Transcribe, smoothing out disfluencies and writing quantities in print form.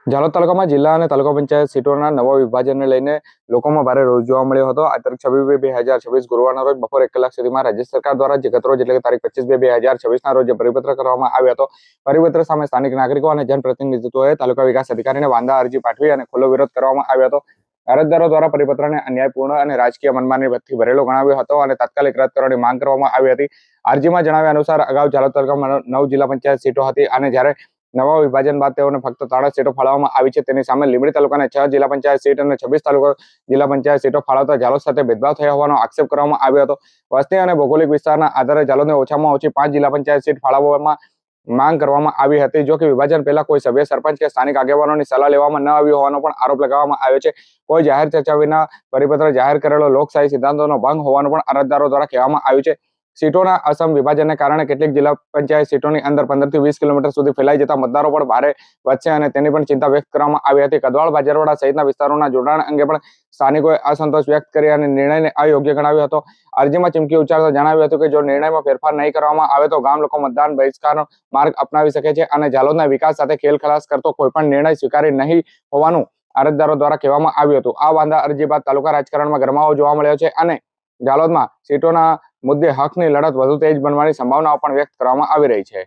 જાલોદ તાલુકામાં જિલ્લા અને તાલુકા પંચાયત સીટોના નવા વિભાજનને લઈને લોકોમાં ભારે રોષ જોવા મળ્યો હતો। આ તારીખ 26/2/2026 ગુરુવારના રોજ બપોર 1 કલાક સુધીમાં રાજ્ય સરકાર દ્વારા ગતરોજ એટલે કે તારીખ 25/2/2026ના રોજ પરિપત્ર કરવામાં આવ્યો હતો। પરિપત્ર સામે સ્થાનિક નાગરિકો અને જનપ્રતિનિધિત્વોએ તાલુકા વિકાસ અધિકારીને વાંધા અરજી પાઠવી અને ખુલ્લો વિરોધ કરવામાં આવ્યો હતો। અરજદારો દ્વારા પરિપત્રને અન્યાયપૂર્ણ અને રાજકીય મનમાનીથી ભરેલો ગણાવ્યો હતો અને તાત્કાલિક રદ કરવાની માંગ કરવામાં આવી હતી। અરજીમાં જણાવ્યા અનુસાર અગાઉ જાલોદ તાલુકામાં 9 જિલ્લા પંચાયત સીટો હતી અને જ્યારે નવા વિભાજન બાદ તેઓને ફક્ત 3 સીટો ફાળવવામાં આવી છે। તેની સામે લીંબડી તાલુકાને 6 જિલ્લા પંચાયત સીટ અને 26 તાલુકા જિલ્લા પંચાયત સીટો ફાળવતા જાલોદ સાથે ભેદભાવ થયો હોવાનો આક્ષેપ કરવામાં આવ્યો હતો। વસ્તી અને ભૌગોલિક વિસ્તારના આધારે જાલોદને ઓછામાં ઓછી 5 જિલ્લા પંચાયત સીટ ફાળવવામાં માંગ કરવામાં આવી હતી। જો કે વિભાજન પહેલા કોઈ સભ્ય, સરપંચ કે સ્થાનિક આગેવાનોની સલાહ લેવામાં ન આવી હોવાનો પણ આરોપ લગાવવામાં આવ્યો છે। કોઈ જાહેર ચર્ચા વિના પરિપત્ર જાહેર કરેલો લોકશાહી સિદ્ધાંતોનો ભંગ હોવાનું પણ અરજદારો દ્વારા કહેવામાં આવ્યું છે। સીટોના અસમ વિભાજનને કારણે કેટલીક જિલ્લા પંચાયત સીટોની અંદર 15 થી 20 કિલોમીટર સુધી ફેલાઈ જતા મતદારો પણ ભારે વધશે અને તેની પણ ચિંતા વ્યક્ત કરવામાં આવી હતી। કદવાળ, બાજરાવાડા સહિતના વિસ્તારોના જોડાણ અંગે પણ સ્થાનિકોએ અસંતોષ વ્યક્ત કરી અને નિર્ણયને અયોગ્ય ગણાવ્યો હતો। અરજીમાં ચીમકી ઉચ્ચારતા જણાવ્યું હતું કે જો નિર્ણયમાં ફેરફાર નહીં કરવામાં આવે તો ગામ લોકો મતદાન બહિષ્કારનો માર્ગ અપનાવી શકે છે અને જાલોદના વિકાસ સાથે ખેલખલાસ કરતો કોઈપણ નિર્ણય સ્વીકારી નહીં હોવાનું અરજદારો દ્વારા કહેવામાં આવ્યું હતું। આ વાંધા અરજી બાદ તાલુકા રાજકારણમાં ગરમાવો જોવા મળ્યો છે અને જાલોદમાં સીટોના મુદ્દે હકની લડત વધુ તેજ બનવાની સંભાવનાઓ પણ વ્યક્ત કરવામાં આવી રહી છે।